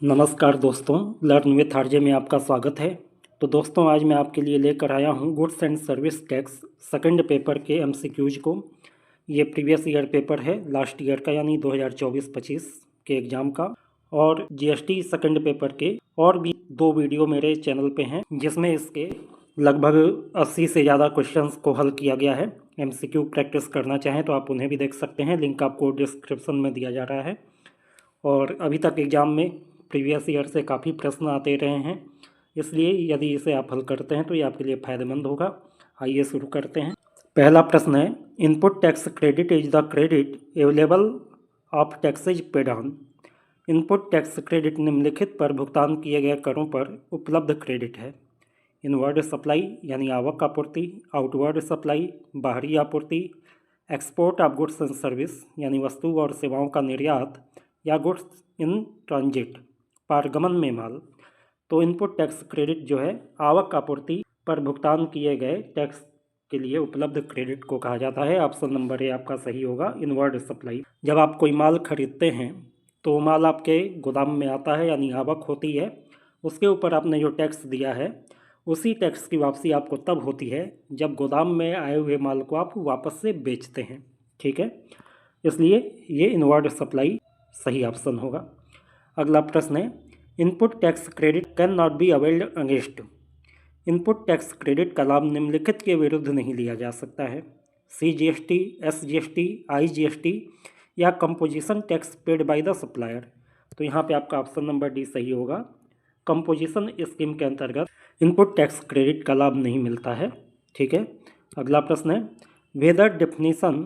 नमस्कार दोस्तों, learn with RJ में आपका स्वागत है। तो दोस्तों, आज मैं आपके लिए लेकर आया हूँ goods and service tax second paper के एमसीक्यूज को। ये प्रीवियस ईयर पेपर है, लास्ट ईयर का, यानी 2024-25 के एग्ज़ाम का। और जीएसटी सेकंड पेपर के और भी 2 वीडियो मेरे चैनल पे हैं, जिसमें इसके लगभग 80 से ज़्यादा क्वेश्चंस को हल किया गया है। एमसीक्यू प्रैक्टिस करना चाहें तो आप उन्हें भी देख सकते हैं, लिंक आपको डिस्क्रिप्शन में दिया जा रहा है। और अभी तक एग्ज़ाम में प्रीवियस ईयर से काफ़ी प्रश्न आते रहे हैं, इसलिए यदि इसे आप हल करते हैं तो ये आपके लिए फ़ायदेमंद होगा। आइए शुरू करते हैं। पहला प्रश्न है, input tax credit is the credit available of taxes paid on. Input tax credit निम्नलिखित पर भुगतान किए गए करों पर उपलब्ध क्रेडिट है। इनवर्ड सप्लाई यानी आवक आपूर्ति, आउटवर्ड सप्लाई बाहरी आपूर्ति, export of goods and service यानी वस्तु और सेवाओं का निर्यात, या गुड्स इन ट्रांजिट पारगमन में माल। तो इनपुट टैक्स क्रेडिट जो है, आवक आपूर्ति पर भुगतान किए गए टैक्स के लिए उपलब्ध क्रेडिट को कहा जाता है। ऑप्शन नंबर ए आपका सही होगा, इनवर्ड सप्लाई। जब आप कोई माल खरीदते हैं तो माल आपके गोदाम में आता है, यानी आवक होती है। उसके ऊपर आपने जो टैक्स दिया है, उसी टैक्स की वापसी आपको तब होती है जब गोदाम में आए हुए माल को आप वापस से बेचते हैं। ठीक है, इसलिए ये इनवर्ड सप्लाई सही ऑप्शन होगा। अगला प्रश्न है, input tax credit can not be availed against. Input tax credit का लाभ निम्नलिखित के विरुद्ध नहीं लिया जा सकता है। CGST, SGST, IGST या composition tax paid by the supplier. तो यहाँ पे आपका ऑप्शन नंबर डी सही होगा। कंपोजिशन स्कीम के अंतर्गत इनपुट टैक्स क्रेडिट का लाभ नहीं मिलता है। ठीक है, अगला प्रश्न है, whether definition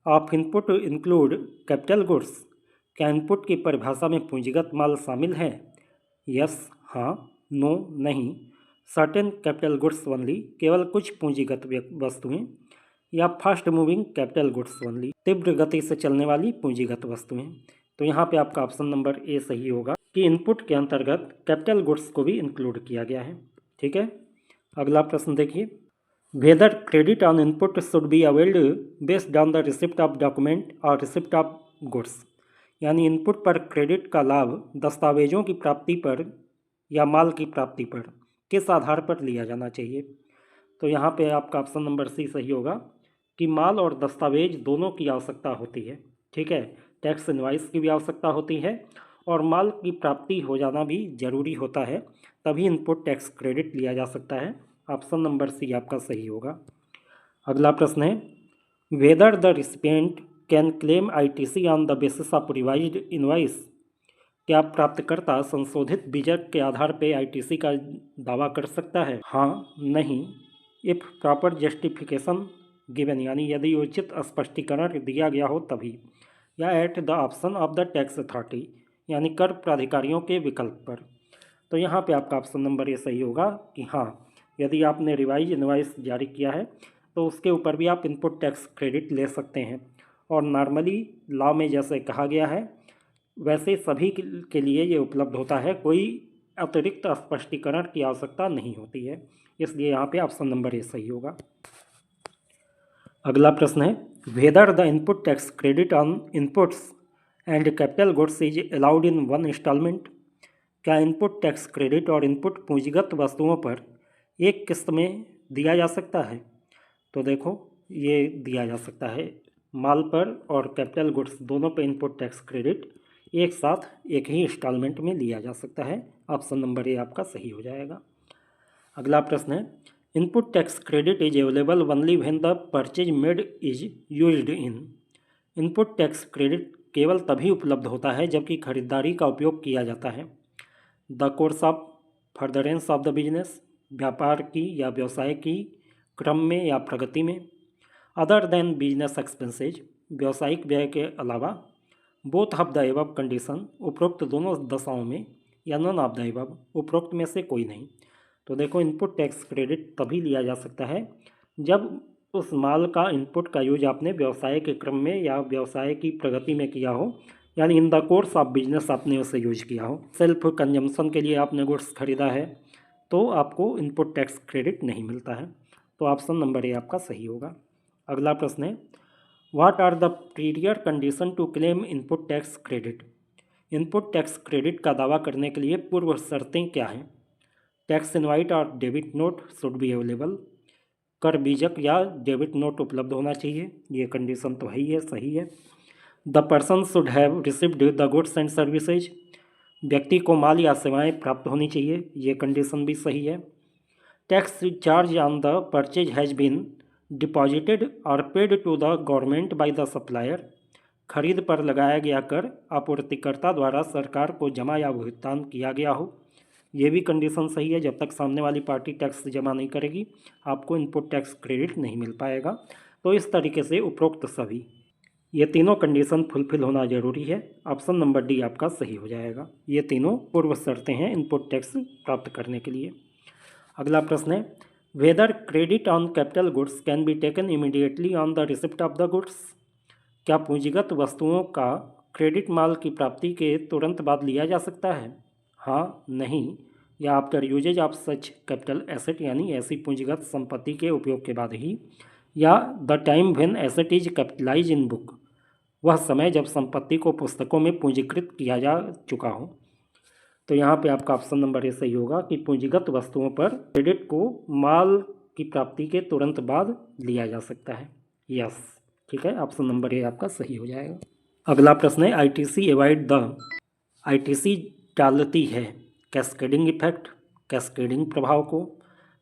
of input include capital goods. क्या इनपुट की परिभाषा में पूंजीगत माल शामिल है? यस, हाँ, नो, नहीं, सर्टेन कैपिटल गुड्स ओनली, केवल कुछ पूंजीगत वस्तुएं, या fast moving capital goods only, तीव्र गति से चलने वाली पूंजीगत वस्तुएं। तो यहाँ पे आपका ऑप्शन नंबर ए सही होगा कि इनपुट के अंतर्गत कैपिटल गुड्स को भी इंक्लूड किया गया है। ठीक है, अगला प्रश्न देखिए, whether credit on input should be availed based on the receipt of document और रिसिप्ट ऑफ गुड्स। यानी इनपुट पर क्रेडिट का लाभ दस्तावेजों की प्राप्ति पर या माल की प्राप्ति पर किस आधार पर लिया जाना चाहिए? तो यहाँ पे आपका ऑप्शन नंबर सी सही होगा कि माल और दस्तावेज दोनों की आवश्यकता होती है। ठीक है, टैक्स इनवाइस की भी आवश्यकता होती है और माल की प्राप्ति हो जाना भी जरूरी होता है, तभी इनपुट टैक्स क्रेडिट लिया जा सकता है। ऑप्शन नंबर सी आपका सही होगा। अगला प्रश्न है, whether the recipient can claim ITC on the basis of revised invoice. क्या प्राप्तकर्ता संशोधित बीजक के आधार पर ITC का दावा कर सकता है? हाँ, नहीं, इफ़ प्रॉपर जस्टिफिकेशन गिवन, यानी यदि उचित स्पष्टीकरण दिया गया हो तभी, या at the option of the tax authority, यानी कर प्राधिकारियों के विकल्प पर। तो यहाँ पे आपका ऑप्शन नंबर ये सही होगा कि हाँ, यदि आपने रिवाइज इनवाइस जारी किया है तो उसके ऊपर भी आप इनपुट टैक्स क्रेडिट ले सकते हैं। और नॉर्मली लॉ में जैसे कहा गया है वैसे सभी के लिए ये उपलब्ध होता है, कोई अतिरिक्त स्पष्टीकरण की आवश्यकता नहीं होती है, इसलिए यहाँ पे ऑप्शन नंबर ए सही होगा। अगला प्रश्न है, whether the input tax credit on inputs and capital goods is allowed in one installment. क्या इनपुट टैक्स क्रेडिट और इनपुट पूंजीगत वस्तुओं पर एक किस्त में दिया जा सकता है? तो देखो, ये दिया जा सकता है, माल पर और कैपिटल गुड्स दोनों पर इनपुट टैक्स क्रेडिट एक साथ एक ही इंस्टॉलमेंट में लिया जा सकता है। ऑप्शन नंबर ए आपका सही हो जाएगा। अगला प्रश्न है, input tax credit is available only when the purchase made is used in. Input tax credit केवल तभी उपलब्ध होता है जबकि खरीदारी का उपयोग किया जाता है। The course of furtherance of the business, व्यापार की या व्यवसाय की क्रम में या प्रगति में। अदर देन बिजनेस एक्सपेंसेज, व्यवसायिक व्यय के अलावा। Both of the above condition, उपरोक्त दोनों दशाओं में। या नन ऑफ द एबव, उपरोक्त में से कोई नहीं। तो देखो, इनपुट टैक्स क्रेडिट तभी लिया जा सकता है जब उस माल का इनपुट का यूज आपने व्यवसाय के क्रम में या व्यवसाय की प्रगति में किया हो, यानी in the course of business आपने उसे यूज किया हो। सेल्फ कंजम्पशन के लिए आपने गुड्स खरीदा है तो आपको इनपुट टैक्स क्रेडिट नहीं मिलता है। तो ऑप्शन नंबर ए आपका सही होगा। अगला प्रश्न है, what are the prior condition to claim input tax credit. Input tax credit का दावा करने के लिए पूर्व शर्तें क्या हैं? टैक्स इनवाइट और debit note should be available. कर बीजक या डेबिट नोट उपलब्ध होना चाहिए, ये कंडीशन तो है ही है, सही है। The person should have received the goods and services. व्यक्ति को माल या सेवाएं प्राप्त होनी चाहिए, ये कंडीशन भी सही है। Tax charge on the purchase has been deposited और paid to the government by the supplier. खरीद पर लगाया गया कर आपूर्तिकर्ता द्वारा सरकार को जमा या भुगतान किया गया हो, ये भी कंडीशन सही है। जब तक सामने वाली पार्टी टैक्स जमा नहीं करेगी आपको इनपुट टैक्स क्रेडिट नहीं मिल पाएगा। तो इस तरीके से उपरोक्त सभी ये तीनों कंडीशन फुलफिल होना जरूरी है। ऑप्शन नंबर डी आपका सही हो जाएगा। ये तीनों पूर्व शर्तें हैं इनपुट टैक्स प्राप्त करने के लिए। अगला प्रश्न है, whether credit on capital goods can be taken immediately on the receipt of the goods. क्या पूंजीगत वस्तुओं का क्रेडिट माल की प्राप्ति के तुरंत बाद लिया जा सकता है? हाँ, नहीं, या after uses of such capital asset, यानी ऐसी पूंजीगत संपत्ति के उपयोग के बाद ही, या the time when asset is capitalize in book, वह समय जब संपत्ति को पुस्तकों में पूंजीकृत किया जा चुका हो। तो यहाँ पे आपका ऑप्शन नंबर ए सही होगा कि पूंजीगत वस्तुओं पर क्रेडिट को माल की प्राप्ति के तुरंत बाद लिया जा सकता है। यस, ठीक है, ऑप्शन नंबर ए आपका सही हो जाएगा। अगला प्रश्न है, आईटीसी एवॉइड द, आईटीसी टालती है कैस्केडिंग इफेक्ट, कैस्केडिंग प्रभाव को,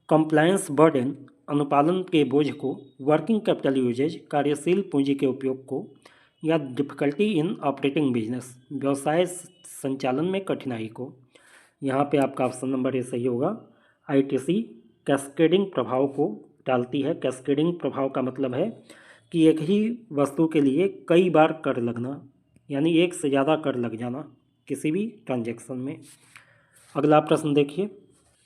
कंप्लायंस बर्डन, अनुपालन के बोझ को, वर्किंग कैपिटल यूजेज, कार्यशील पूंजी के उपयोग को, या डिफिकल्टी इन ऑपरेटिंग बिजनेस, व्यवसाय संचालन में कठिनाई को। यहाँ पे आपका ऑप्शन नंबर ए सही होगा। आईटीसी कैस्केडिंग प्रभाव को टालती है। कैस्केडिंग प्रभाव का मतलब है कि एक ही वस्तु के लिए कई बार कर लगना, यानी एक से ज़्यादा कर लग जाना किसी भी ट्रांजैक्शन में। अगला प्रश्न देखिए,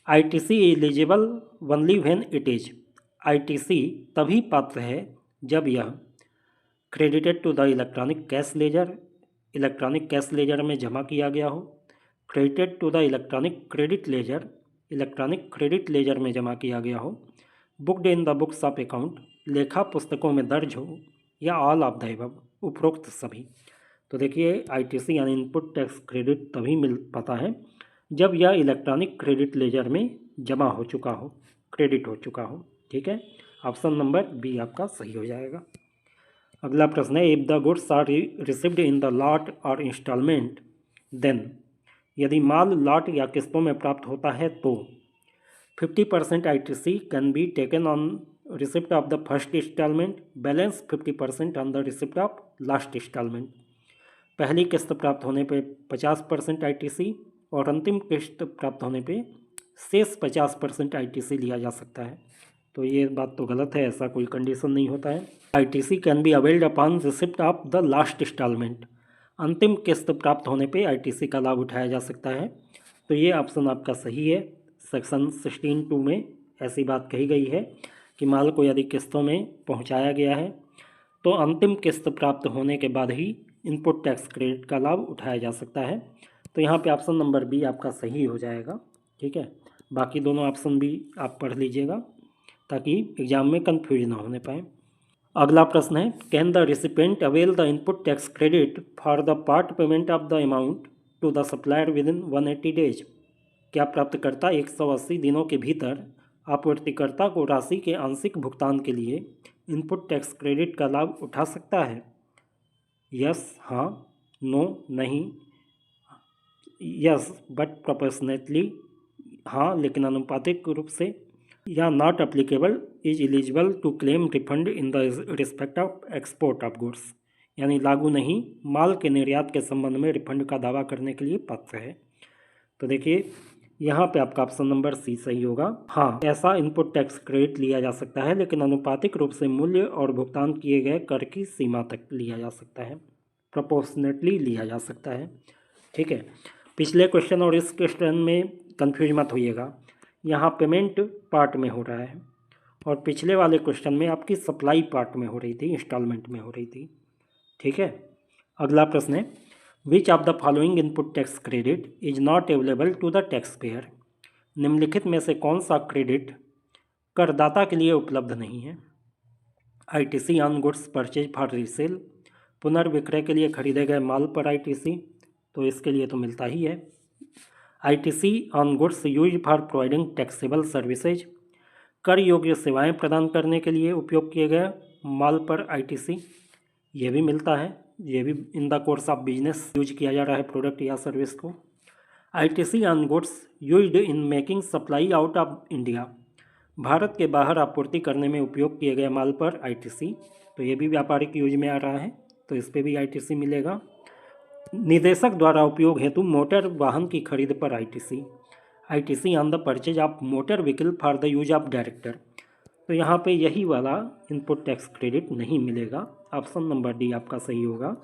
ITC eligible only when it is, ITC तभी पात्र है जब यह credited to the electronic cash ledger, electronic cash ledger में जमा किया गया हो, credited to the electronic credit ledger, electronic credit ledger में जमा किया गया हो, booked in the books of account, लेखा पुस्तकों में दर्ज हो, या ऑल ऑफ द अबव, उपरोक्त सभी। तो देखिए, आईटीसी यानी इनपुट टैक्स क्रेडिट तभी मिल पाता है जब यह इलेक्ट्रॉनिक क्रेडिट लेजर में जमा हो चुका हो, क्रेडिट हो चुका हो। ठीक है, ऑप्शन नंबर बी आपका सही हो जाएगा। अगला प्रश्न है, if the goods are received in the lot और इंस्टॉलमेंट देन, यदि माल लॉट या किस्तों में प्राप्त होता है तो 50% ITC can be taken on receipt of the first installment, balance 50% on the receipt of last installment. पहली किस्त प्राप्त होने पे 50% आईटीसी और अंतिम किस्त प्राप्त होने पे शेष 50% आईटीसी लिया जा सकता है। तो ये बात तो गलत है, ऐसा कोई कंडीशन नहीं होता है। ITC can be availed upon receipt of the last installment, अंतिम किस्त प्राप्त होने पे आईटीसी का लाभ उठाया जा सकता है। तो ये ऑप्शन आपका सही है। सेक्शन 16(2) में ऐसी बात कही गई है कि माल को यदि किस्तों में पहुंचाया गया है तो अंतिम किस्त प्राप्त होने के बाद ही इनपुट टैक्स क्रेडिट का लाभ उठाया जा सकता है। तो यहाँ पे ऑप्शन नंबर बी आपका सही हो जाएगा। ठीक है, बाकी दोनों ऑप्शन भी आप पढ़ लीजिएगा ताकि एग्जाम में कन्फ्यूज ना होने पाए। अगला प्रश्न है, can the recipient avail the input tax credit for the part payment of the amount to the supplier within 180 days. क्या प्राप्तकर्ता 180 दिनों के भीतर आपूर्तिकर्ता को राशि के आंशिक भुगतान के लिए इनपुट टैक्स क्रेडिट का लाभ उठा सकता है? यस, हाँ, नो, नहीं, यस बट प्रोपोर्शनेटली, हाँ लेकिन अनुपातिक रूप से, या not applicable is eligible to claim refund in the respect of export of goods, यानी लागू नहीं, माल के निर्यात के संबंध में रिफंड का दावा करने के लिए पात्र है। तो देखिए, यहाँ पे आपका ऑप्शन नंबर सी सही होगा। हाँ, ऐसा इनपुट टैक्स क्रेडिट लिया जा सकता है, लेकिन अनुपातिक रूप से मूल्य और भुगतान किए गए कर की सीमा तक लिया जा सकता है, प्रोपोर्शनेटली लिया जा सकता है। ठीक है, पिछले क्वेश्चन और इस क्वेश्चन में कंफ्यूज मत होइएगा, यहाँ पेमेंट पार्ट में हो रहा है और पिछले वाले क्वेश्चन में आपकी सप्लाई पार्ट में हो रही थी, इंस्टॉलमेंट में हो रही थी। ठीक है, अगला प्रश्न है, which of the following input tax credit is not available to the taxpayer. निम्नलिखित में से कौन सा क्रेडिट करदाता के लिए उपलब्ध नहीं है? ITC on goods purchase for resale, पुनर्विक्रय के लिए खरीदे गए माल पर आईटीसी, तो इसके लिए तो मिलता ही है। ITC on goods use for providing taxable services, कर योग्य सेवाएं प्रदान करने के लिए उपयोग किए गए माल पर ITC ये भी मिलता है। ये भी in the course of business use किया जा रहा है प्रोडक्ट या सर्विस को। ITC on goods used in making supply out of India, Bharat के बाहर आपूर्ति करने में उपयोग किए गए माल पर ITC, तो ये भी व्यापारिक यूज में आ रहा है, तो इस पर भी ITC मिलेगा। निदेशक द्वारा उपयोग हेतु मोटर वाहन की खरीद पर ITC on the purchase of motor vehicle for the use of director, तो यहाँ पे यही वाला इनपुट टैक्स क्रेडिट नहीं मिलेगा। ऑप्शन नंबर डी आपका सही होगा।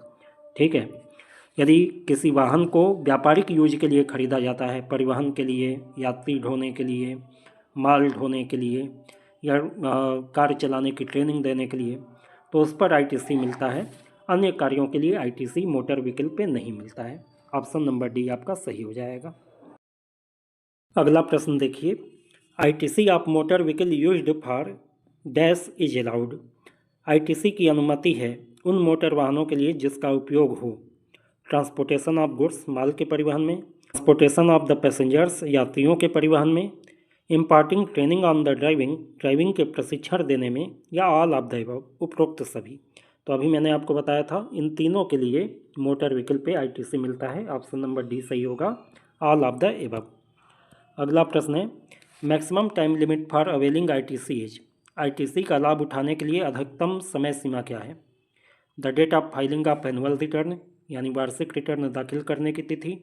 ठीक है, यदि किसी वाहन को व्यापारिक यूज के लिए खरीदा जाता है, परिवहन के लिए, यात्री ढोने के लिए, माल ढोने के लिए या कार चलाने की ट्रेनिंग देने के लिए, तो उस पर ITC मिलता है। अन्य कार्यों के लिए ITC मोटर व्हीकल पे नहीं मिलता है। ऑप्शन नंबर डी आपका सही हो जाएगा। अगला प्रश्न देखिए, ITC of motor vehicle used for dash is allowed, ITC की अनुमति है उन मोटर वाहनों के लिए जिसका उपयोग हो ट्रांसपोर्टेशन ऑफ गुड्स, माल के परिवहन में, ट्रांसपोर्टेशन ऑफ द पैसेंजर्स, यात्रियों के परिवहन में, imparting training on the driving, driving के प्रशिक्षण देने में, या ऑल ऑफ द अबव, उपरोक्त सभी। तो अभी मैंने आपको बताया था इन तीनों के लिए मोटर व्हीकल पे ITC मिलता है। ऑप्शन नंबर डी सही होगा, ऑल ऑफ द अबव। अगला प्रश्न है, maximum time limit for availing ITC as, ITC का लाभ उठाने के लिए अधिकतम समय सीमा क्या है? The date of filing of annual return, यानी वार्षिक रिटर्न दाखिल करने की तिथि।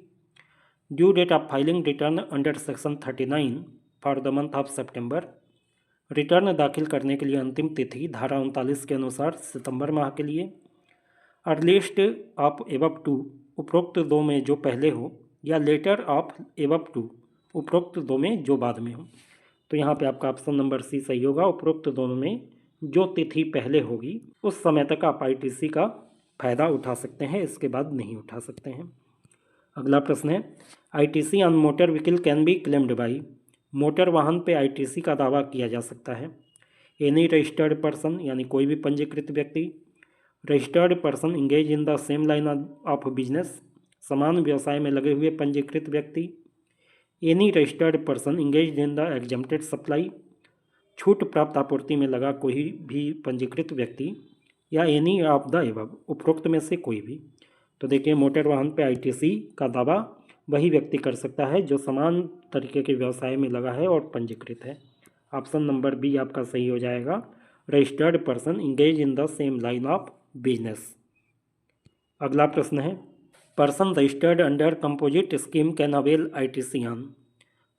Due date of filing return under section 39 for the month of September, return दाखिल करने के लिए अंतिम तिथि धारा 39 के अनुसार सितंबर माह के लिए। अर्लीस्ट ऑफ एबव टू, उपरोक्त दो में जो पहले हो, या लेटर ऑफ एबव टू, उपरोक्त दो में जो बाद में हो। तो यहाँ पे आपका ऑप्शन नंबर सी सही होगा, उपरोक्त दोनों में जो तिथि पहले होगी उस समय तक आप ITC का फ़ायदा उठा सकते हैं, इसके बाद नहीं उठा सकते हैं। अगला प्रश्न है, ITC on motor vehicle can be claimed by, motor वाहन पे ITC का दावा किया जा सकता है एनी रजिस्टर्ड पर्सन, यानी कोई भी पंजीकृत व्यक्ति, registered person engage in the same line of business, समान व्यवसाय में लगे हुए पंजीकृत व्यक्ति, any registered person engage in the exempted supply, छूट प्राप्त आपूर्ति में लगा कोई भी पंजीकृत व्यक्ति, या एनी ऑफ द एबव, उपरोक्त में से कोई भी। तो देखिए, मोटर वाहन पे ITC का दावा वही व्यक्ति कर सकता है जो समान तरीके के व्यवसाय में लगा है और पंजीकृत है। ऑप्शन नंबर बी आपका सही हो जाएगा, registered person engage in the same line of business. अगला प्रश्न है, person registered under composite scheme can avail ITC on,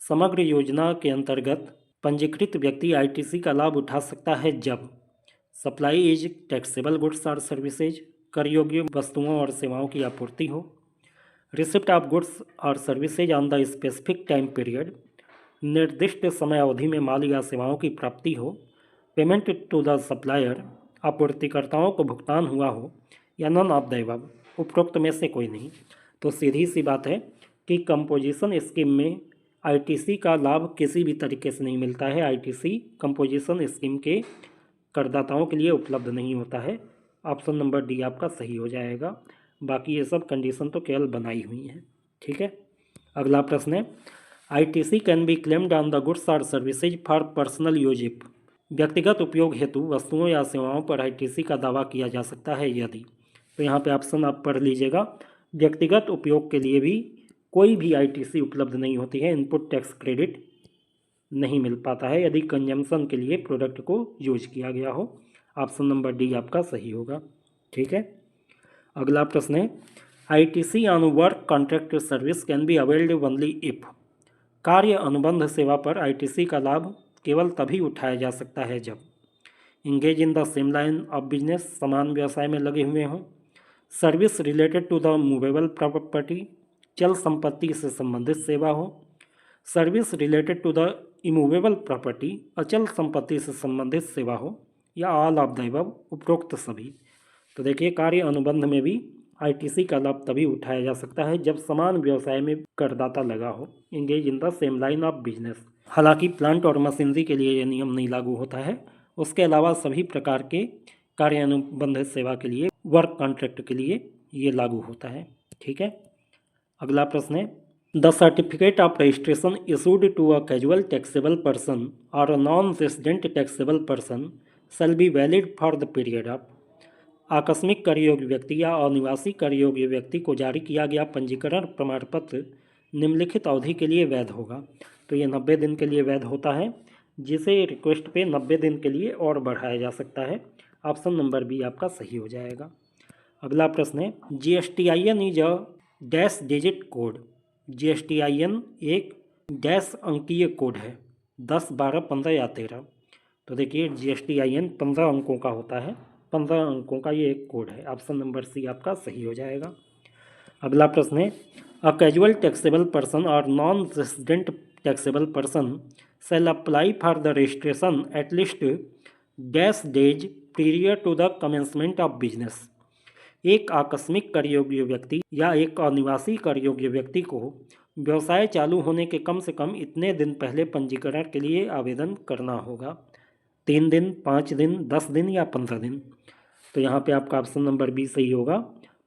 समग्र योजना के अंतर्गत पंजीकृत व्यक्ति ITC का लाभ उठा सकता है जब सप्लाई इज टैक्सेबल गुड्स और सर्विसेज, कर योग्य वस्तुओं और सेवाओं की आपूर्ति हो, रिसिप्ट ऑफ गुड्स और services on the specific time period, निर्दिष्ट समय अवधि में माल या सेवाओं की प्राप्ति हो, पेमेंट टू द सप्लायर, आपूर्तिकर्ताओं को भुगतान हुआ हो, या नन ऑफ द अबव, उपरोक्त में से कोई नहीं। तो सीधी सी बात है कि कंपोजिशन स्कीम में ITC का लाभ किसी भी तरीके से नहीं मिलता है। ITC कंपोजिशन स्कीम के करदाताओं के लिए उपलब्ध नहीं होता है। ऑप्शन नंबर डी आपका सही हो जाएगा। बाकी ये सब कंडीशन तो केवल बनाई हुई हैं। ठीक है, अगला प्रश्न है, ITC can be claimed on the goods और services for personal use if, व्यक्तिगत उपयोग हेतु वस्तुओं या सेवाओं पर ITC का दावा किया जा सकता है यदि। तो यहाँ पे ऑप्शन आप पढ़ लीजिएगा, व्यक्तिगत उपयोग के लिए भी कोई भी ITC उपलब्ध नहीं होती है, इनपुट टैक्स क्रेडिट नहीं मिल पाता है यदि कंजम्पशन के लिए प्रोडक्ट को यूज किया गया हो। ऑप्शन नंबर डी आपका सही होगा। ठीक है, अगला प्रश्न है, ITC on work contract service can be availed only if, कार्य अनुबंध सेवा पर ITC का लाभ केवल तभी उठाया जा सकता है जब engage in the same line of business, समान व्यवसाय में लगे हुए हों, service related to the movable property, चल संपत्ति से संबंधित सेवा हो, service related to the immovable property, अचल संपत्ति से संबंधित सेवा हो, या ऑल ऑफ द अबव, उपरोक्त सभी। तो देखिए, कार्य अनुबंध में भी ITC का लाभ तभी उठाया जा सकता है जब समान व्यवसाय में करदाता लगा हो, engage in the same line of business. हालांकि प्लांट और मशीनरी के लिए यह नियम नहीं लागू होता है, उसके अलावा सभी प्रकार के कार्य अनुबंध सेवा के लिए, वर्क कॉन्ट्रैक्ट के लिए ये लागू होता है। ठीक है, अगला प्रश्न है, the certificate of registration issued to a casual taxable person और a non resident taxable person shall be valid for the period of. आकस्मिक कर योग्य व्यक्ति या अनिवासी कर योग्य व्यक्ति को जारी किया गया पंजीकरण प्रमाण पत्र निम्नलिखित अवधि के लिए वैध होगा। तो ये 90 दिन के लिए वैध होता है, जिसे रिक्वेस्ट पे 90 दिन के लिए और बढ़ाया जा सकता है। ऑप्शन नंबर बी आपका सही हो जाएगा। अगला प्रश्न है, GSTIN is a dash digit code. GSTIN एक डैश अंकीय कोड है, 10, 12, 15 या 13। तो देखिए GSTIN 15 अंकों का होता है, 15 अंकों का ये एक कोड है। ऑप्शन नंबर सी आपका सही हो जाएगा। अगला प्रश्न है, अ कैजुअल टैक्सेबल पर्सन और non resident taxable person shall apply for the registration at least dash days period to the commencement of business. एक आकस्मिक कर योग्य व्यक्ति या एक अनिवासी कर योग्य व्यक्ति को व्यवसाय चालू होने के कम से कम इतने दिन पहले पंजीकरण के लिए आवेदन करना होगा। 3 दिन, 5 दिन, 10 दिन या 15 दिन। तो यहाँ पे आपका ऑप्शन नंबर बी सही होगा,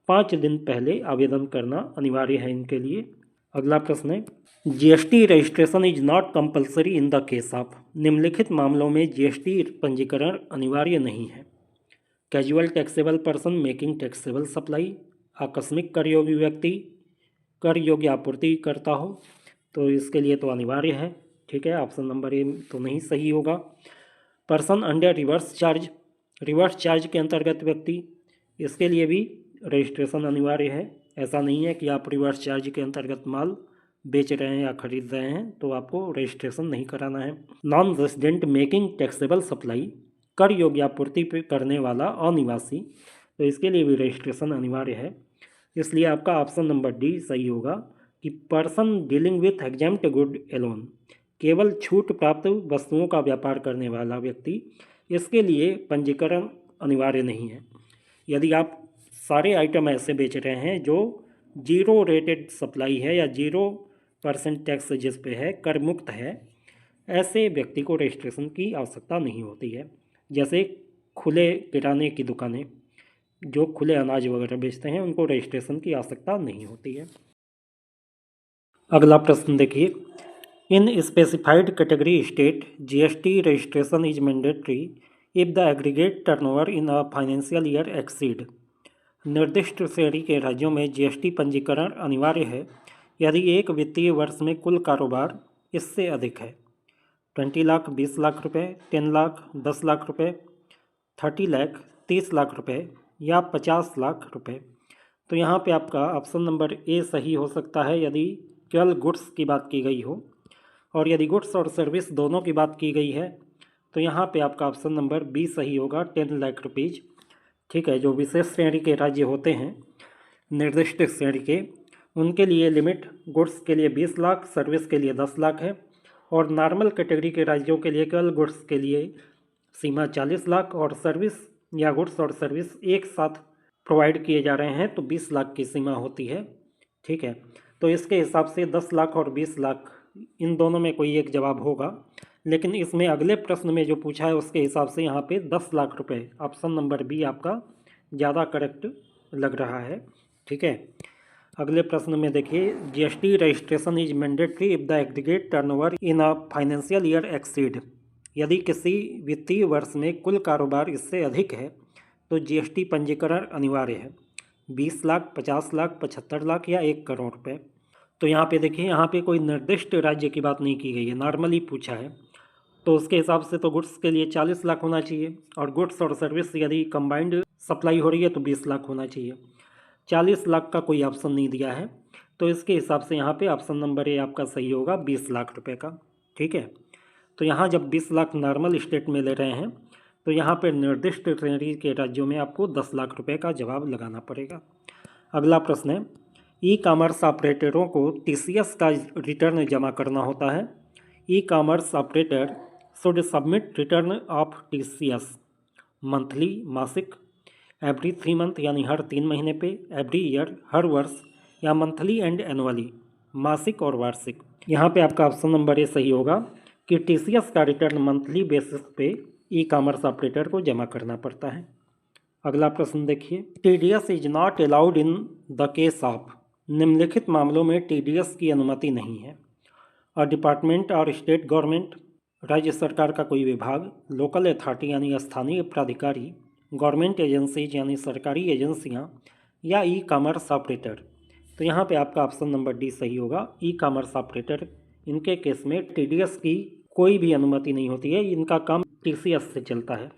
5 दिन पहले आवेदन करना अनिवार्य है इनके लिए। अगला प्रश्न है, GST registration is not compulsory in the case of. निम्नलिखित मामलों में GST पंजीकरण अनिवार्य नहीं है। Casual taxable person making taxable supply, आकस्मिक कर योग्य व्यक्ति कर योग्य आपूर्ति करता हो, तो इसके लिए तो अनिवार्य है। ठीक है, ऑप्शन नंबर ए तो नहीं सही होगा। Person under reverse charge, reverse charge के अंतर्गत व्यक्ति, इसके लिए भी रजिस्ट्रेशन अनिवार्य है। ऐसा नहीं है कि आप रिवर्स चार्ज के अंतर्गत माल बेच रहे हैं या खरीद रहे हैं तो आपको रजिस्ट्रेशन नहीं कराना है। Non resident making taxable supply, कर योग्य आपूर्ति करने वाला अनिवासी, तो इसके लिए भी रजिस्ट्रेशन अनिवार्य है। इसलिए आपका ऑप्शन नंबर डी सही होगा कि person dealing with exempt good alone, केवल छूट प्राप्त वस्तुओं का व्यापार करने वाला व्यक्ति, इसके लिए पंजीकरण अनिवार्य नहीं है। यदि आप सारे आइटम ऐसे बेच रहे हैं जो 0 रेटेड सप्लाई है या 0% टैक्स जिस पे है, कर मुक्त है, ऐसे व्यक्ति को रजिस्ट्रेशन की आवश्यकता नहीं होती है। जैसे खुले किराने की दुकानें जो खुले अनाज वगैरह बेचते हैं, उनको रजिस्ट्रेशन की आवश्यकता नहीं होती है। अगला प्रश्न देखिए, इन specified category state GST registration is mandatory if the aggregate turnover in a financial year exceed. निर्दिष्ट श्रेणी के राज्यों में GST पंजीकरण अनिवार्य है यदि एक वित्तीय वर्ष में कुल कारोबार इससे अधिक है। 20 लाख, 20 लाख रुपए, 10 लाख, 10 लाख रुपए, 30 लाख, 30 लाख रुपए या 50 लाख रुपए। तो यहाँ पे आपका ऑप्शन नंबर ए सही हो सकता है यदि केवल गुड्स की बात की गई हो, और यदि गुड्स और सर्विस दोनों की बात की गई है तो यहाँ पे आपका ऑप्शन नंबर बी सही होगा, 10 लाख रुपीज़। ठीक है, जो विशेष श्रेणी के राज्य होते हैं निर्दिष्ट श्रेणी के, उनके लिए लिमिट गुड्स के लिए 20 लाख, सर्विस के लिए 10 लाख है, और नॉर्मल कैटेगरी के राज्यों के लिए केवल गुड्स के लिए सीमा 40 लाख और सर्विस या गुड्स और सर्विस एक साथ प्रोवाइड किए जा रहे हैं तो 20 लाख की सीमा होती है। ठीक है, तो इसके हिसाब से 10 लाख और 20 लाख इन दोनों में कोई एक जवाब होगा, लेकिन इसमें अगले प्रश्न में जो पूछा है उसके हिसाब से यहाँ पे 10 लाख रुपए, ऑप्शन नंबर बी आपका ज़्यादा करेक्ट लग रहा है। ठीक है, अगले प्रश्न में देखिए, GST registration is mandatory if the aggregate turnover in a financial year exceed. यदि किसी वित्तीय वर्ष में कुल कारोबार इससे अधिक है तो GST पंजीकरण अनिवार्य है। 20 लाख, 50 लाख, 75 लाख या 1 करोड़ रुपये। तो यहाँ पे देखिए, यहाँ पे कोई निर्दिष्ट राज्य की बात नहीं की गई है, नॉर्मली पूछा है, तो उसके हिसाब से तो गुड्स के लिए 40 लाख होना चाहिए, और गुड्स और सर्विस यदि कंबाइंड सप्लाई हो रही है तो 20 लाख होना चाहिए। 40 लाख का कोई ऑप्शन नहीं दिया है, तो इसके हिसाब से यहाँ पे ऑप्शन नंबर ए आपका सही होगा, 20 लाख रुपए का। ठीक है, तो यहाँ जब 20 लाख नॉर्मल स्टेट में ले रहे हैं तो यहाँ पर निर्दिष्ट श्रेणी के राज्यों में आपको 10 लाख रुपये का जवाब लगाना पड़ेगा। अगला प्रश्न है, ई कॉमर्स ऑपरेटरों को TCS का रिटर्न जमा करना होता है। E commerce operator should submit return of TCS monthly, मासिक, एवरी 3 मंथ यानी हर 3 महीने पे, एवरी ईयर हर वर्ष, या मंथली एंड एनुअली मासिक और वार्षिक। यहाँ पे आपका ऑप्शन नंबर ए सही होगा कि TCS का रिटर्न मंथली बेसिस पे ई कॉमर्स ऑपरेटर को जमा करना पड़ता है। अगला प्रश्न देखिए, TDS is not allowed in the case of. निम्नलिखित मामलों में टीडीएस की अनुमति नहीं है। अ डिपार्टमेंट और स्टेट गवर्नमेंट, राज्य सरकार का कोई विभाग, लोकल अथॉरिटी यानी स्थानीय प्राधिकारी, गवर्नमेंट एजेंसीज यानी सरकारी एजेंसियां, या ई कॉमर्स ऑपरेटर। तो यहाँ पे आपका ऑप्शन नंबर डी सही होगा, ई कॉमर्स ऑपरेटर। इनके केस में टीडीएस की कोई भी अनुमति नहीं होती है, इनका काम टीसीएस से चलता है,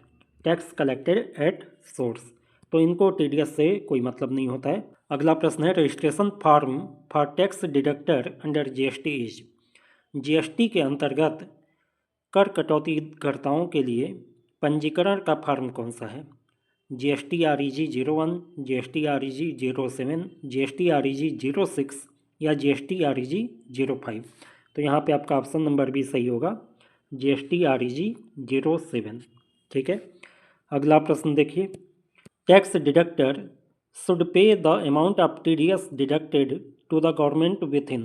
टैक्स कलेक्टेड एट सोर्स। तो इनको टीडीएस से कोई मतलब नहीं होता है। अगला प्रश्न है, registration form for tax deductor under GST is. GST के अंतर्गत कर कटौतीकर्ताओं के लिए पंजीकरण का फॉर्म कौन सा है? GST-REG 01, GST-REG 07, GST-REG 06 या GST-REG 05। तो यहाँ पे आपका ऑप्शन नंबर बी सही होगा, GST-REG 07। ठीक है। अगला प्रश्न देखिए, tax deductor should pay the amount of TDS deducted to the government within.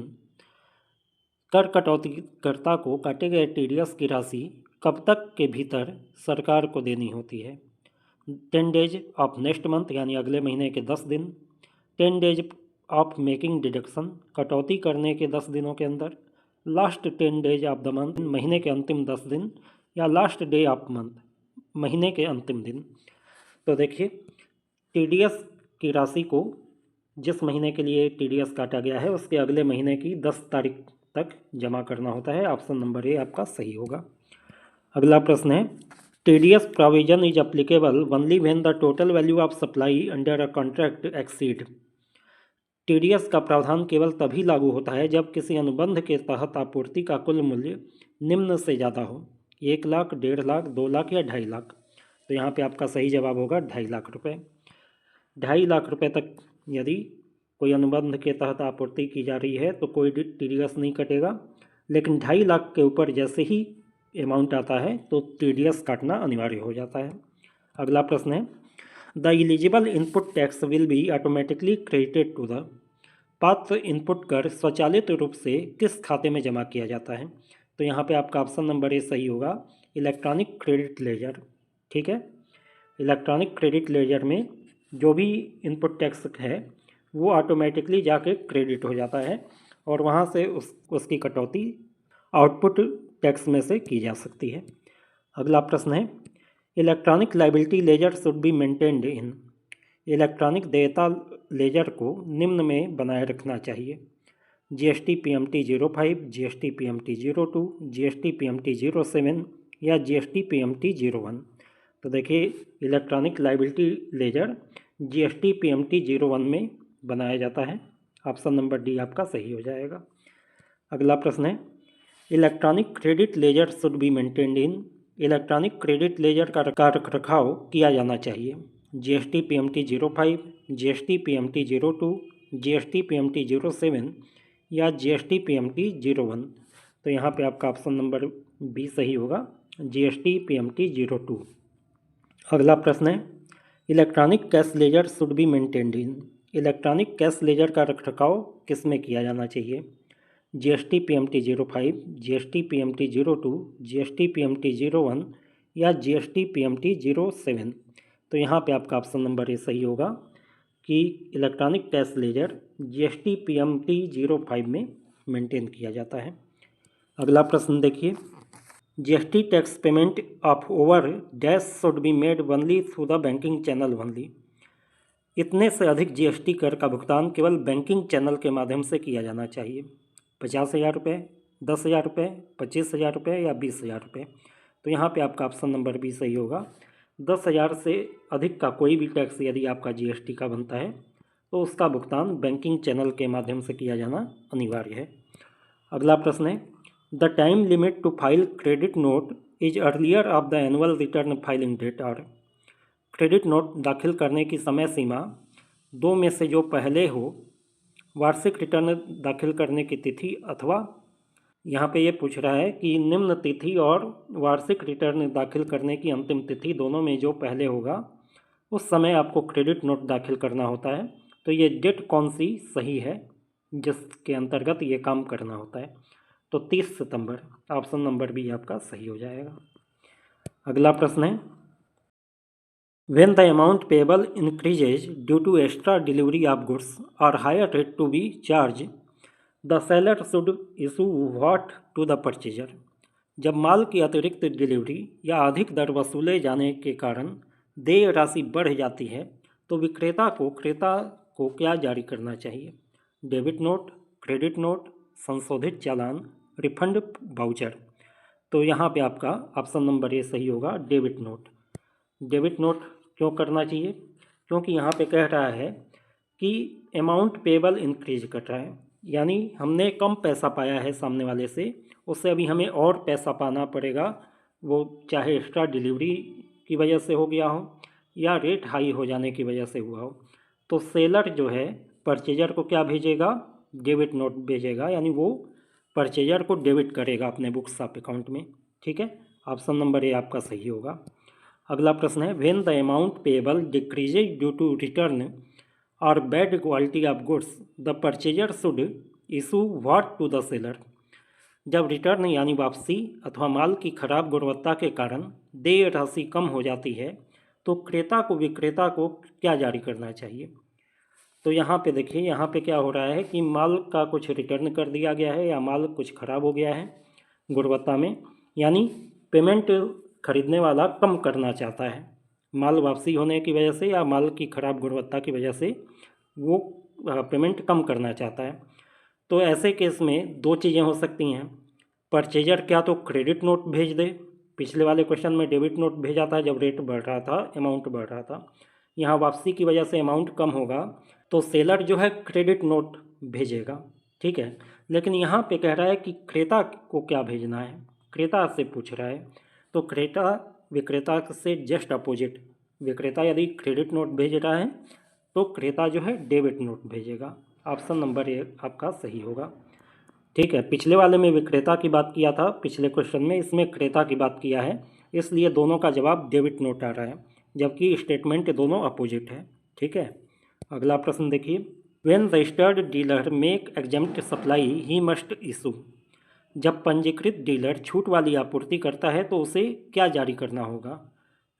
कर कटौतीकर्ता को काटे गए टीडीएस की राशि कब तक के भीतर सरकार को देनी होती है? 10 डेज ऑफ नेक्स्ट मंथ यानी अगले महीने के 10 दिन, 10 डेज ऑफ मेकिंग डिडक्शन कटौती करने के 10 दिनों के अंदर, last 10 days of the month महीने के अंतिम 10 दिन, या लास्ट डे ऑफ मंथ महीने के अंतिम दिन। तो देखिए, टीडीएस की राशि को जिस महीने के लिए टीडीएस काटा गया है उसके अगले महीने की 10 तारीख तक जमा करना होता है। ऑप्शन नंबर ए आपका सही होगा। अगला प्रश्न है, TDS provision is applicable only when the total value of supply under a contract exceed. TDS का प्रावधान केवल तभी लागू होता है जब किसी अनुबंध के तहत आपूर्ति का कुल मूल्य निम्न से ज़्यादा हो, 1 लाख, 1.5 लाख, 2 लाख या 2.5 लाख। तो यहाँ पे आपका सही जवाब होगा 2.5 लाख रुपये। 2.5 लाख रुपये तक यदि कोई अनुबंध के तहत आपूर्ति की जा रही है तो कोई टीडीएस नहीं कटेगा, लेकिन 2.5 लाख के ऊपर जैसे ही अमाउंट आता है तो टीडीएस काटना अनिवार्य हो जाता है। अगला प्रश्न है, the eligible input tax will be automatically credited to the. पात्र इनपुट कर स्वचालित रूप से किस खाते में जमा किया जाता है? तो यहाँ पे आपका ऑप्शन नंबर ए सही होगा, इलेक्ट्रॉनिक क्रेडिट लेजर। ठीक है, इलेक्ट्रॉनिक क्रेडिट लेजर में जो भी इनपुट टैक्स है वो ऑटोमेटिकली जाके क्रेडिट हो जाता है और वहाँ से उसकी कटौती आउटपुट टैक्स में से की जा सकती है। अगला प्रश्न है, electronic liability ledger should be maintained in. Electronic देयता लेजर को निम्न में बनाए रखना चाहिए, GST PMT 05, GST PMT 02, GST PMT 07 या GST PMT 01। तो देखिए, electronic liability ledger GST PMT 01 में बनाया जाता है। ऑप्शन नंबर डी आपका सही हो जाएगा। अगला प्रश्न है, electronic credit laser should be maintained in. Electronic credit laser का रख रखाव किया जाना चाहिए, GST PMT 05, GST PMT 02, GST PMT 07 या GST PMT 01। तो यहाँ पे आपका ऑप्शन नंबर बी सही होगा, GST PMT 02। अगला प्रश्न है, electronic cash laser should be maintained in. Electronic cash laser का रखरखाव किस में किया जाना चाहिए, GST PMT 05, GST PMT 02, GST PMT 01 या GST PMT 07। तो यहाँ पे आपका ऑप्शन नंबर ए सही होगा कि electronic cash laser GST PMT 05 में मेंटेन किया जाता है। अगला प्रश्न देखिए, GST tax payment of over dash should be made only through the banking channel only. इतने से अधिक GST कर का भुगतान केवल बैंकिंग चैनल के माध्यम से किया जाना चाहिए, 50,000 रुपये, 10,000 रुपये, 25,000 रुपये या 20,000 रुपये। तो यहाँ पे आपका ऑप्शन नंबर बी सही होगा, 10,000 से अधिक का कोई भी टैक्स यदि आपका GST का बनता है तो उसका भुगतान बैंकिंग चैनल के माध्यम से किया जाना अनिवार्य है। अगला प्रश्न है, the time limit to file credit note is earlier of the annual return filing date. और क्रेडिट नोट दाखिल करने की समय सीमा दो में से जो पहले हो, वार्षिक रिटर्न दाखिल करने की तिथि, अथवा यहाँ पे ये पूछ रहा है कि निम्न तिथि और वार्षिक रिटर्न दाखिल करने की अंतिम तिथि दोनों में जो पहले होगा उस समय आपको क्रेडिट नोट दाखिल करना होता है। तो ये डेट कौन सी सही है जिसके अंतर्गत ये काम करना होता है? तो 30 सितंबर। ऑप्शन नंबर बी आपका सही हो जाएगा। अगला प्रश्न है, When the amount payable increases due to extra delivery of goods or higher rate to be charged, the seller should issue what to the purchaser. जब माल की अतिरिक्त डिलीवरी या अधिक दर वसूले जाने के कारण देय राशि बढ़ जाती है तो विक्रेता को क्रेता को क्या जारी करना चाहिए? डेबिट नोट, क्रेडिट नोट, संशोधित चालान, रिफंड वाउचर। तो यहाँ पे आपका ऑप्शन नंबर ए सही होगा, डेबिट नोट। डेबिट नोट क्यों करना चाहिए? क्योंकि यहाँ पे कह रहा है कि अमाउंट पेबल इंक्रीज कर रहा है, यानी हमने कम पैसा पाया है सामने वाले से, उससे अभी हमें और पैसा पाना पड़ेगा, वो चाहे एक्स्ट्रा डिलीवरी की वजह से हो गया हो या रेट हाई हो जाने की वजह से हुआ हो। तो सेलर जो है परचेजर को क्या भेजेगा? डेबिट नोट भेजेगा, यानी वो परचेजर को डेबिट करेगा अपने बुक्स ऑफ अकाउंट में। ठीक है, ऑप्शन नंबर ए आपका सही होगा। अगला प्रश्न है, when the amount payable decreases due to return और bad quality of goods the purchaser should issue what to the seller. जब रिटर्न यानी वापसी अथवा माल की खराब गुणवत्ता के कारण देय राशि कम हो जाती है तो क्रेता को विक्रेता को क्या जारी करना चाहिए? तो यहाँ पे देखिए, यहाँ पे क्या हो रहा है कि माल का कुछ रिटर्न कर दिया गया है या माल कुछ ख़राब हो गया है गुणवत्ता में, यानी पेमेंट खरीदने वाला कम करना चाहता है माल वापसी होने की वजह से या माल की ख़राब गुणवत्ता की वजह से वो पेमेंट कम करना चाहता है। तो ऐसे केस में दो चीज़ें हो सकती हैं। परचेजर क्या तो क्रेडिट नोट भेज दे, पिछले वाले क्वेश्चन में डेबिट नोट भेजा था जब रेट बढ़ रहा था, अमाउंट बढ़ रहा था, यहाँ वापसी की वजह से अमाउंट कम होगा तो सेलर जो है क्रेडिट नोट भेजेगा। ठीक है, लेकिन यहाँ पे कह रहा है कि क्रेता को क्या भेजना है, क्रेता से पूछ रहा है। तो क्रेता विक्रेता से जस्ट अपोजिट, विक्रेता यदि क्रेडिट नोट भेज रहा है तो क्रेता जो है डेबिट नोट भेजेगा। ऑप्शन नंबर ए आपका सही होगा। ठीक है, पिछले वाले में विक्रेता की बात किया था पिछले क्वेश्चन में, इसमें क्रेता की बात किया है, इसलिए दोनों का जवाब डेबिट नोट आ रहा है, जबकि स्टेटमेंट दोनों अपोजिट है। ठीक है, अगला प्रश्न देखिए, when registered dealer make exempt supply he must issue. जब पंजीकृत डीलर छूट वाली आपूर्ति करता है तो उसे क्या जारी करना होगा?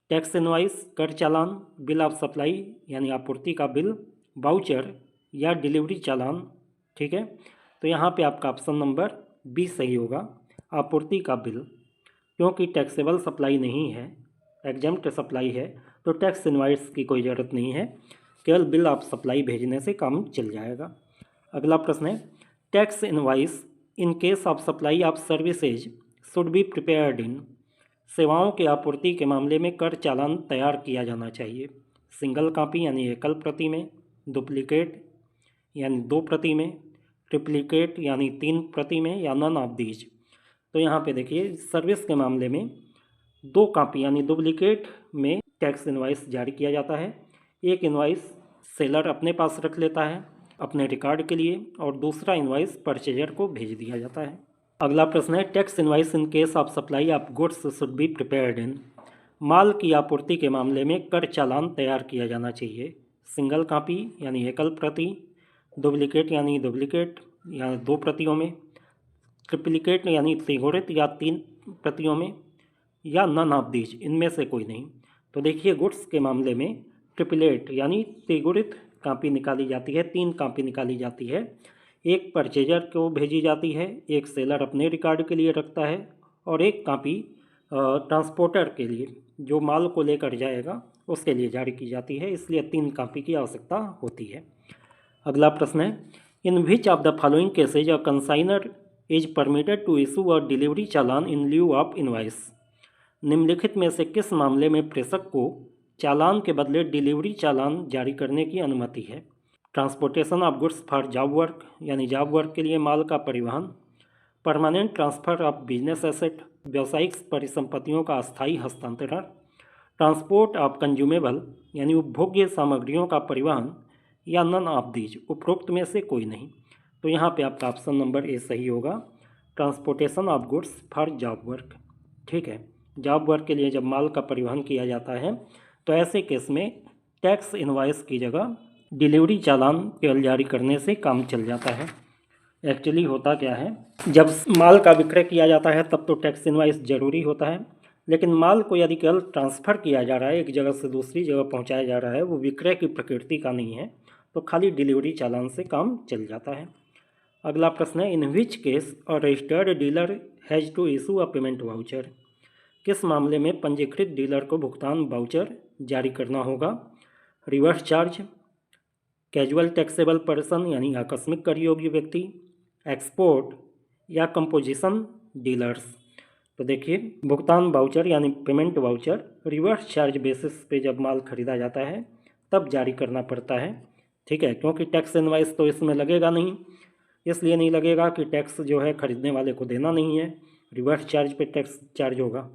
टैक्स इनवाइस, कर चालान, बिल ऑफ सप्लाई यानी आपूर्ति का बिल, वाउचर या डिलीवरी चालान। ठीक है, तो यहाँ पे आपका ऑप्शन नंबर बी सही होगा, आपूर्ति का बिल, क्योंकि टैक्सेबल सप्लाई नहीं है, एग्जेम्प्ट सप्लाई है, तो टैक्स इनवाइस की कोई ज़रूरत नहीं है, केवल बिल ऑफ सप्लाई भेजने से काम चल जाएगा। अगला प्रश्न है, tax invoice in case of supply of services should be prepared इन। सेवाओं के आपूर्ति के मामले में कर चालान तैयार किया जाना चाहिए सिंगल कॉपी यानी एकल प्रति में, डुप्लीकेट यानी दो प्रति में, ट्रिप्लिकेट यानी तीन प्रति में, या नन ऑफ दीज। तो यहाँ पे देखिए, सर्विस के मामले में दो कॉपी यानी डुप्लीकेट में टैक्स इनवाइस जारी किया जाता है। एक इनवाइस सेलर अपने पास रख लेता है अपने रिकॉर्ड के लिए और दूसरा इनवाइस परचेजर को भेज दिया जाता है। अगला प्रश्न है, tax invoice in case of supply of goods should be prepared in. माल की आपूर्ति के मामले में कर चालान तैयार किया जाना चाहिए सिंगल कॉपी यानी एकल प्रति, डुप्लीकेट यानी डुप्लीकेट या दो प्रतियों में, ट्रिप्लिकेट यानी त्रिगुणित या तीन प्रतियों में, या नन ऑफ दीज इनमें से कोई नहीं। तो देखिए, गुड्स के मामले में ट्रिपलेट यानी त्रिगुणित कॉपी निकाली जाती है, तीन कॉपी निकाली जाती है, एक परचेजर को भेजी जाती है, एक सेलर अपने रिकॉर्ड के लिए रखता है और एक कॉपी ट्रांसपोर्टर के लिए जो माल को लेकर जाएगा उसके लिए जारी की जाती है, इसलिए तीन कॉपी की आवश्यकता होती है। अगला प्रश्न है, in which of the following cases a consignor is permitted to issue a delivery challan in lieu of invoice. निम्नलिखित में से किस मामले में प्रेषक को चालान के बदले डिलीवरी चालान जारी करने की अनुमति है? Transportation of goods for job work यानी जॉब वर्क के लिए माल का परिवहन, permanent transfer of business asset व्यावसायिक परिसंपत्तियों का अस्थायी हस्तांतरण, ट्रांसपोर्ट ऑफ कंज्यूमेबल यानी उपभोग्य सामग्रियों का परिवहन, या नन ऑफ दीज उपरोक्त में से कोई नहीं। तो यहाँ पे आपका ऑप्शन नंबर ए सही होगा, transportation of goods for job work. ठीक है, जॉब वर्क के लिए जब माल का परिवहन किया जाता है तो ऐसे केस में टैक्स इनवाइस की जगह डिलीवरी चालान केवल जारी करने से काम चल जाता है। एक्चुअली होता क्या है, जब माल का विक्रय किया जाता है तब तो टैक्स इनवाइस ज़रूरी होता है, लेकिन माल को यदि केवल ट्रांसफ़र किया जा रहा है, एक जगह से दूसरी जगह पहुंचाया जा रहा है, वो विक्रय की प्रकृति का नहीं है, तो खाली डिलीवरी चालान से काम चल जाता है। अगला प्रश्न है, in which case a registered dealer has to issue a payment voucher. किस मामले में पंजीकृत डीलर को भुगतान वाउचर जारी करना होगा? Reverse charge, casual taxable person यानी आकस्मिक कर योग्य व्यक्ति, एक्सपोर्ट या कंपोजिशन डीलर्स। तो देखिए, भुगतान वाउचर यानी payment voucher reverse charge basis पे जब माल खरीदा जाता है तब जारी करना पड़ता है, ठीक है, क्योंकि टैक्स इनवाइस तो इसमें लगेगा नहीं, इसलिए नहीं लगेगा कि टैक्स जो है खरीदने वाले को देना नहीं है, रिवर्स चार्ज पे टैक्स चार्ज होगा।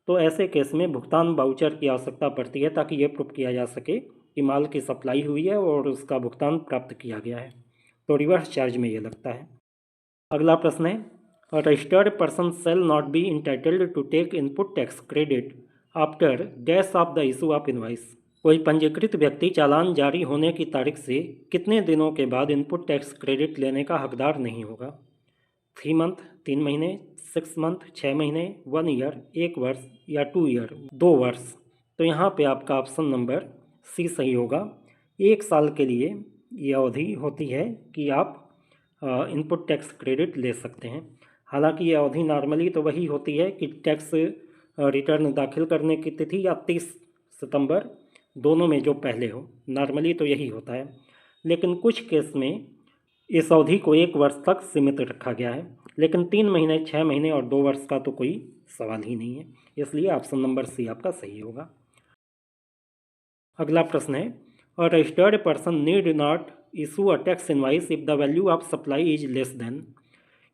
तो ऐसे केस में भुगतान वाउचर की आवश्यकता पड़ती है ताकि ये प्रूफ किया जा सके कि माल की सप्लाई हुई है और उसका भुगतान प्राप्त किया गया है, तो रिवर्स चार्ज में ये लगता है। अगला प्रश्न है, a registered person shall not be entitled to take input tax credit after dash of the issue of invoice. कोई पंजीकृत व्यक्ति चालान जारी होने की तारीख से कितने दिनों के बाद इनपुट टैक्स क्रेडिट लेने का हकदार नहीं होगा? 3 मंथ, 3 महीने, 6 मंथ, 6 महीने, 1 ईयर, 1 वर्ष या 2 ईयर, 2 वर्ष। तो यहाँ पे आपका ऑप्शन नंबर सी सही होगा। 1 साल के लिए ये अवधि होती है कि आप इनपुट टैक्स क्रेडिट ले सकते हैं। हालांकि ये अवधि नॉर्मली तो वही होती है कि टैक्स रिटर्न दाखिल करने की तिथि या 30 सितंबर दोनों में जो पहले हो, नॉर्मली तो यही होता है। लेकिन कुछ केस में इस अवधि को 1 वर्ष तक सीमित रखा गया है, लेकिन 3 महीने, 6 महीने और 2 वर्ष का तो कोई सवाल ही नहीं है, इसलिए ऑप्शन नंबर सी आपका सही होगा। अगला प्रश्न है, a registered person need not issue a tax invoice if the value of supply is less than.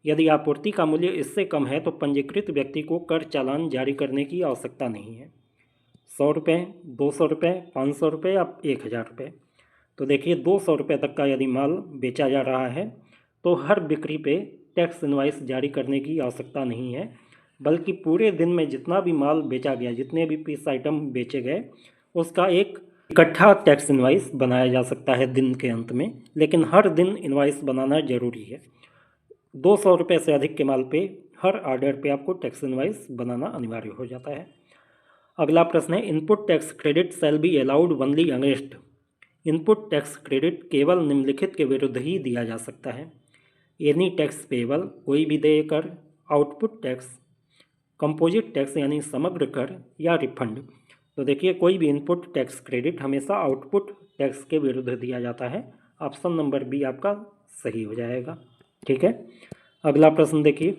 यदि आपूर्ति का मूल्य इससे कम है तो पंजीकृत व्यक्ति को कर चालान जारी करने की आवश्यकता नहीं है। 100 रुपये, 200 रुपये, 500 रुपये या 1000 रुपये। तो देखिए, 200 रुपये तक का यदि माल बेचा जा रहा है तो हर बिक्री पे टैक्स इनवाइस जारी करने की आवश्यकता नहीं है, बल्कि पूरे दिन में जितना भी माल बेचा गया, जितने भी पीस आइटम बेचे गए, उसका एक इकट्ठा टैक्स इनवाइस बनाया जा सकता है दिन के अंत में, लेकिन हर दिन इनवाइस बनाना जरूरी है। 200 रुपये से अधिक के माल पे हर ऑर्डर पे आपको टैक्स इनवाइस बनाना अनिवार्य हो जाता है। अगला प्रश्न है, input tax credit shall be allowed only against. Input tax credit केवल निम्नलिखित के विरुद्ध ही दिया जा सकता है। एनी टैक्स पेबल, कोई भी देय कर, आउटपुट टैक्स, कंपोजिट टैक्स यानी समग्र कर, या रिफंड। तो देखिए, कोई भी इनपुट टैक्स क्रेडिट हमेशा आउटपुट टैक्स के विरुद्ध दिया जाता है। ऑप्शन नंबर बी आपका सही हो जाएगा, ठीक है। अगला प्रश्न देखिए,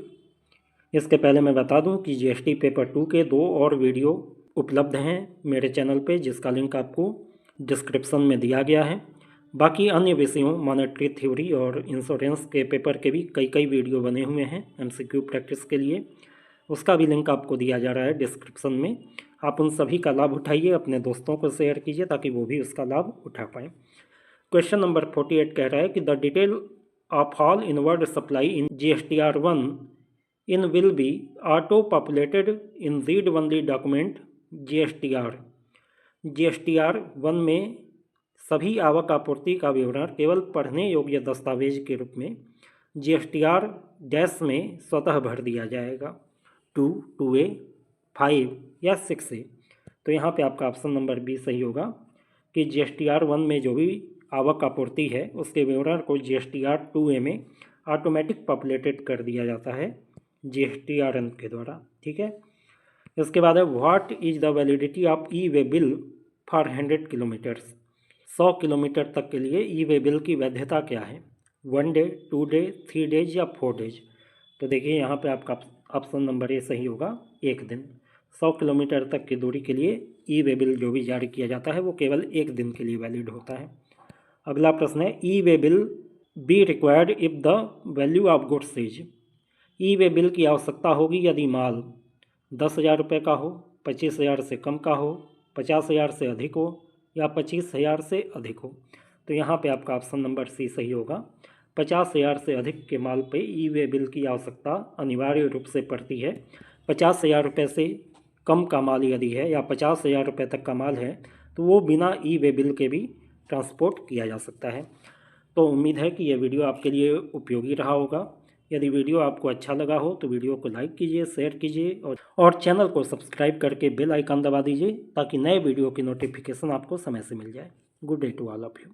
इसके पहले मैं बता दूं कि जीएसटी पेपर 2 के 2 और वीडियो उपलब्ध हैं मेरे चैनल पे, जिसका लिंक आपको डिस्क्रिप्शन में दिया गया है। बाकी अन्य विषयों, मॉनेटरी थ्योरी और इंश्योरेंस के पेपर के भी कई वीडियो बने हुए हैं एमसीक्यू प्रैक्टिस के लिए, उसका भी लिंक आपको दिया जा रहा है डिस्क्रिप्शन में। आप उन सभी का लाभ उठाइए, अपने दोस्तों को शेयर कीजिए ताकि वो भी उसका लाभ उठा पाएँ। क्वेश्चन नंबर 48 कह रहा है कि the detail of all inward supply in GSTR1 in will be auto populated in read only document GSTR। GSTR1 में सभी आवक आपूर्ति का विवरण केवल पढ़ने योग्य दस्तावेज के रूप में GSTR डैश में स्वतः भर दिया जाएगा। 2, 2A, 5 या 6A। तो यहाँ पे आपका ऑप्शन नंबर बी सही होगा कि GSTR1 में जो भी आवक आपूर्ति है उसके विवरण को GSTR 2A में ऑटोमेटिक पॉपुलेटेड कर दिया जाता है GSTRN के द्वारा, ठीक है। इसके बाद है, what is the validity of E way bill for 100 kilometres. 100 kilometre तक के लिए ई वे बिल की वैधता क्या है? 1 डे, 2 डे, 3 डेज या 4 डेज। तो देखिए, यहाँ पे आपका ऑप्शन नंबर ए सही होगा, 1 दिन। 100 किलोमीटर तक की दूरी के लिए ई वे बिल जो भी जारी किया जाता है वो केवल 1 दिन के लिए वैलिड होता है। अगला प्रश्न है, e way bill be required if the value of goods is. E way bill की आवश्यकता होगी यदि माल 10,000 रुपये का हो, 25,000 से कम का हो, 50,000 से अधिक हो या 25,000 से अधिक हो। तो यहाँ पे आपका ऑप्शन नंबर सी सही होगा। 50,000 से अधिक के माल पे ई वे बिल की आवश्यकता अनिवार्य रूप से पड़ती है। 50,000 रुपये से कम का माल यदि है या 50,000 रुपये तक का माल है तो वो बिना ई वे बिल के भी ट्रांसपोर्ट किया जा सकता है। तो उम्मीद है कि यह वीडियो आपके लिए उपयोगी रहा होगा। यदि वीडियो आपको अच्छा लगा हो तो वीडियो को लाइक कीजिए, शेयर कीजिए और चैनल को सब्सक्राइब करके बेल आइकन दबा दीजिए ताकि नए वीडियो की नोटिफिकेशन आपको समय से मिल जाए। Good day to all of you.